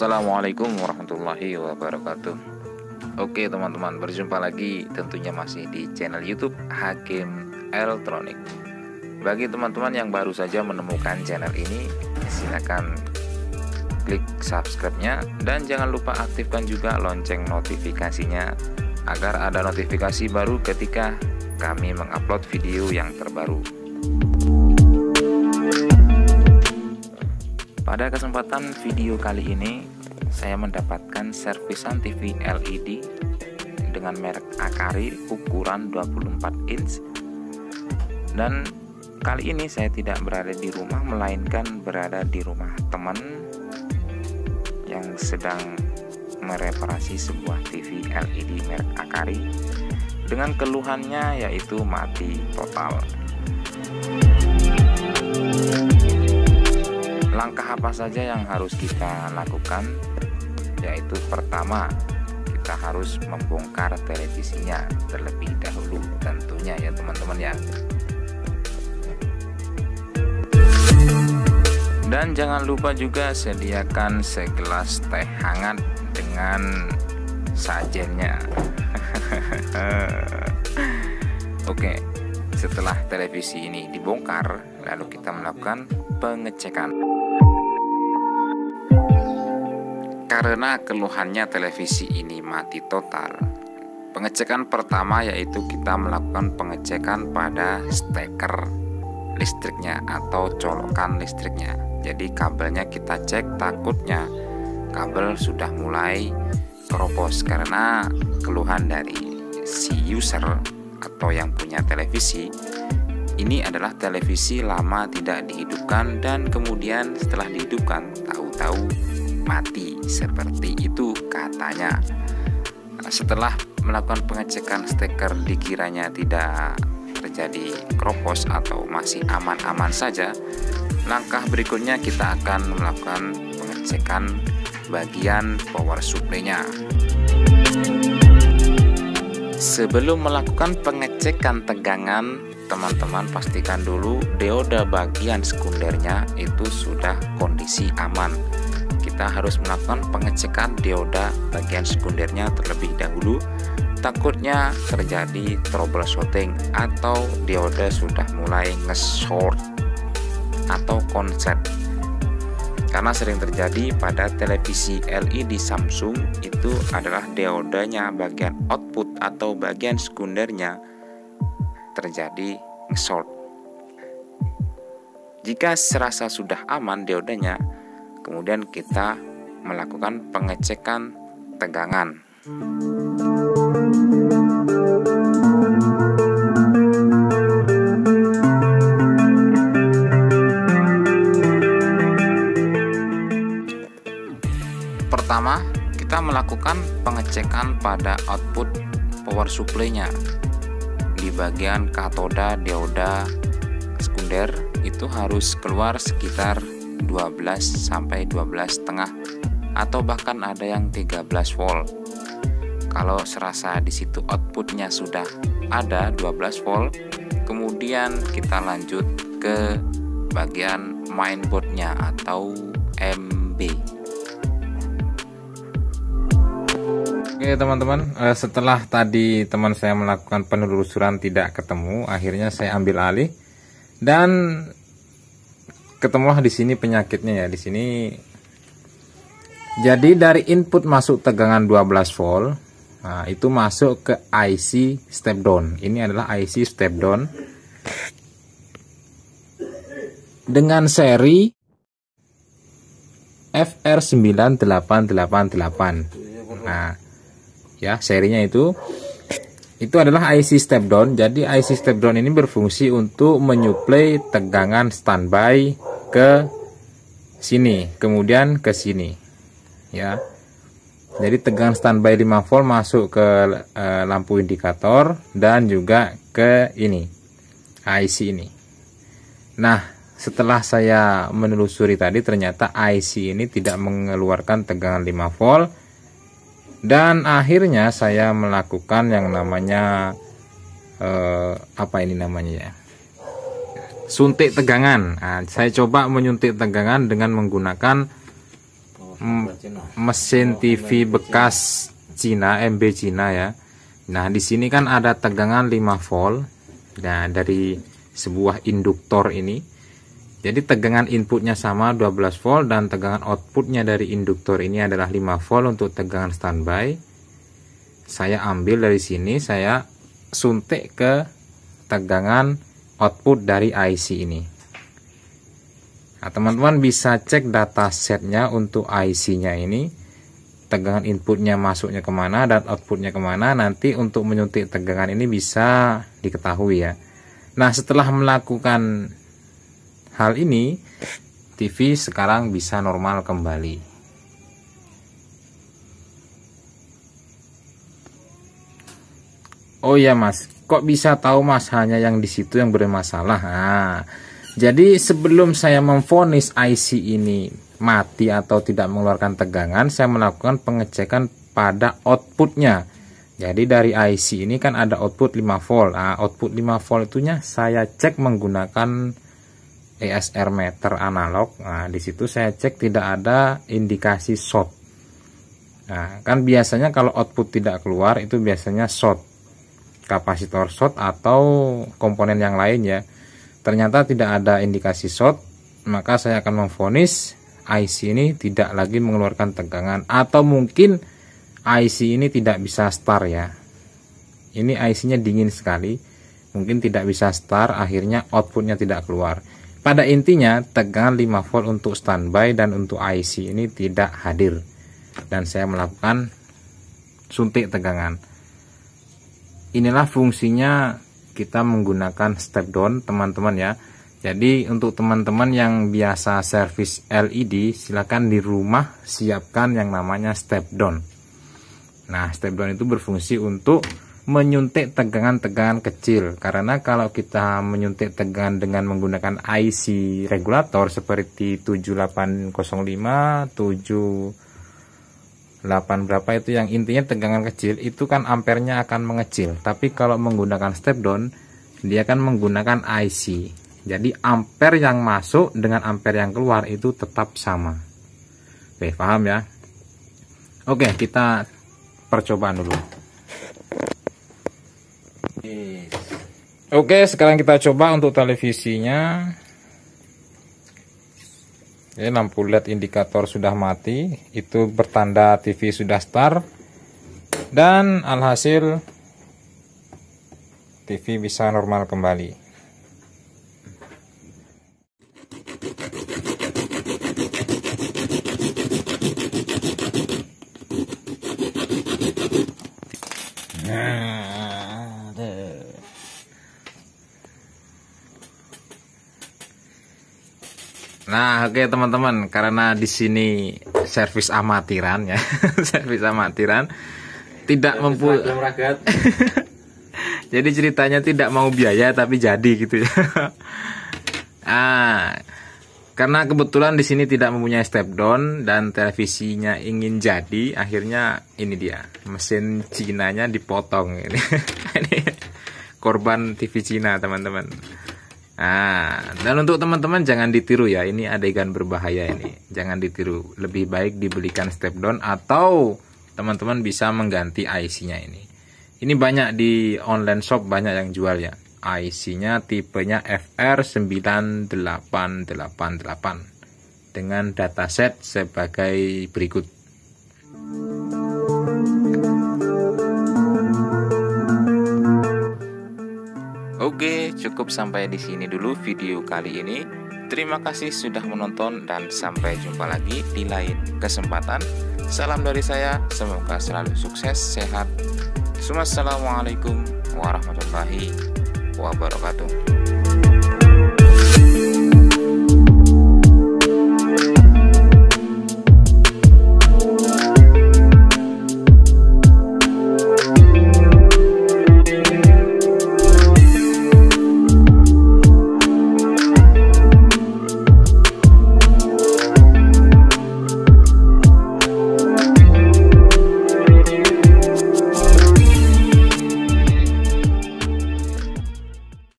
Assalamualaikum warahmatullahi wabarakatuh. Oke teman-teman, berjumpa lagi tentunya masih di channel YouTube Hakim Elektronik. Bagi teman-teman yang baru saja menemukan channel ini, silakan klik subscribe-nya dan jangan lupa aktifkan juga lonceng notifikasinya agar ada notifikasi baru ketika kami mengupload video yang terbaru. Pada kesempatan video kali ini, saya mendapatkan servisan TV LED dengan merek Akari ukuran 24 inch. Dan kali ini saya tidak berada di rumah, melainkan berada di rumah teman yang sedang mereparasi sebuah TV LED merek Akari dengan keluhannya yaitu mati total. Langkah apa saja yang harus kita lakukan? Yaitu pertama, kita harus membongkar televisinya terlebih dahulu tentunya ya teman-teman ya. Dan jangan lupa juga sediakan segelas teh hangat dengan sajennya. Oke, setelah televisi ini dibongkar, lalu kita melakukan pengecekan. Karena keluhannya televisi ini mati total, pengecekan pertama yaitu kita melakukan pengecekan pada steker listriknya atau colokan listriknya. Jadi kabelnya kita cek, takutnya kabel sudah mulai keropos karena keluhan dari si user atau yang punya televisi. Ini adalah televisi lama tidak dihidupkan dan kemudian setelah dihidupkan tahu-tahu mati, seperti itu katanya. Setelah melakukan pengecekan steker dikiranya tidak terjadi keropos atau masih aman-aman saja, langkah berikutnya kita akan melakukan pengecekan bagian power supply-nya. Sebelum melakukan pengecekan tegangan, teman-teman pastikan dulu dioda bagian sekundernya itu sudah kondisi aman. Kita harus melakukan pengecekan dioda bagian sekundernya terlebih dahulu, takutnya terjadi troubleshooting atau dioda sudah mulai nge-short atau konslet. Karena sering terjadi pada televisi LED Samsung itu adalah diodanya bagian output atau bagian sekundernya terjadi nge-short. Jika serasa sudah aman diodanya, kemudian kita melakukan pengecekan tegangan. Pertama, kita melakukan pengecekan pada output power supply-nya. Di bagian katoda dioda sekunder itu harus keluar sekitar 12 sampai 12,5 atau bahkan ada yang 13 volt. Kalau serasa di situ outputnya sudah ada 12 volt, kemudian kita lanjut ke bagian mainboardnya atau MB. Oke teman-teman, setelah tadi teman saya melakukan penelusuran tidak ketemu, akhirnya saya ambil alih dan ketemulah di sini penyakitnya ya. Di sini jadi dari input masuk tegangan 12 volt, nah itu masuk ke IC step down. Ini adalah IC step down dengan seri FR9888. Nah ya, serinya itu adalah IC step down. Jadi IC step down ini berfungsi untuk menyuplai tegangan standby ke sini, kemudian ke sini ya. Jadi tegangan standby 5 volt masuk ke lampu indikator dan juga ke ini IC ini. Nah, setelah saya menelusuri tadi ternyata IC ini tidak mengeluarkan tegangan 5 volt. Dan akhirnya saya melakukan yang namanya apa ini namanya ya, suntik tegangan. Nah, saya coba menyuntik tegangan dengan menggunakan mesin TV bekas Cina, MB Cina ya. Nah, di sini kan ada tegangan 5 volt. Nah, dari sebuah induktor ini. Jadi tegangan inputnya sama 12 volt dan tegangan outputnya dari induktor ini adalah 5 volt untuk tegangan standby. Saya ambil dari sini, saya suntik ke tegangan output dari IC ini. Nah, teman-teman bisa cek datasetnya untuk IC-nya ini, tegangan inputnya masuknya kemana dan outputnya kemana. Nanti untuk menyuntik tegangan ini bisa diketahui ya. Nah, setelah melakukan hal ini, TV sekarang bisa normal kembali. Oh ya Mas, kok bisa tahu Mas hanya yang di situ yang bermasalah? Nah, jadi sebelum saya memvonis IC ini mati atau tidak mengeluarkan tegangan, saya melakukan pengecekan pada outputnya. Jadi dari IC ini kan ada output 5 volt. Nah, output 5 volt itunya saya cek menggunakan ESR meter analog. Nah, di situ saya cek tidak ada indikasi short. Nah, kan biasanya kalau output tidak keluar itu biasanya short, kapasitor short atau komponen yang lain ya. Ternyata tidak ada indikasi short, maka saya akan memvonis IC ini tidak lagi mengeluarkan tegangan, atau mungkin IC ini tidak bisa start ya. Ini IC-nya dingin sekali, mungkin tidak bisa start, akhirnya outputnya tidak keluar. Pada intinya tegangan 5 volt untuk standby dan untuk IC ini tidak hadir, dan saya melakukan suntik tegangan. Inilah fungsinya kita menggunakan step down teman-teman ya. Jadi untuk teman-teman yang biasa servis LED, silakan di rumah siapkan yang namanya step down. Nah, step down itu berfungsi untuk menyuntik tegangan-tegangan kecil, karena kalau kita menyuntik tegangan dengan menggunakan IC regulator seperti 7805, 8 berapa itu, yang intinya tegangan kecil itu kan ampernya akan mengecil. Tapi kalau menggunakan step down, dia akan menggunakan IC, jadi ampere yang masuk dengan ampere yang keluar itu tetap sama. Oke, paham ya? Oke, kita percobaan dulu. Oke, sekarang kita coba untuk televisinya. Ini lampu LED indikator sudah mati, itu bertanda TV sudah start, dan alhasil TV bisa normal kembali. Nah, oke teman-teman, karena di sini servis amatiran ya, servis amatiran, tidak mempunyai. Jadi ceritanya tidak mau biaya tapi jadi gitu ya. Karena kebetulan di sini tidak mempunyai step down dan televisinya ingin jadi, akhirnya ini dia mesin Cinanya dipotong ini. Ini korban TV Cina teman-teman. Dan untuk teman-teman jangan ditiru ya, ini adegan berbahaya ini, jangan ditiru. Lebih baik dibelikan step down atau teman-teman bisa mengganti IC-nya ini. Ini banyak di online shop, banyak yang jual ya. IC-nya tipenya FR9888 dengan dataset sebagai berikut. Oke, cukup sampai di sini dulu video kali ini. Terima kasih sudah menonton dan sampai jumpa lagi di lain kesempatan. Salam dari saya, semoga selalu sukses, sehat. Assalamualaikum warahmatullahi wabarakatuh.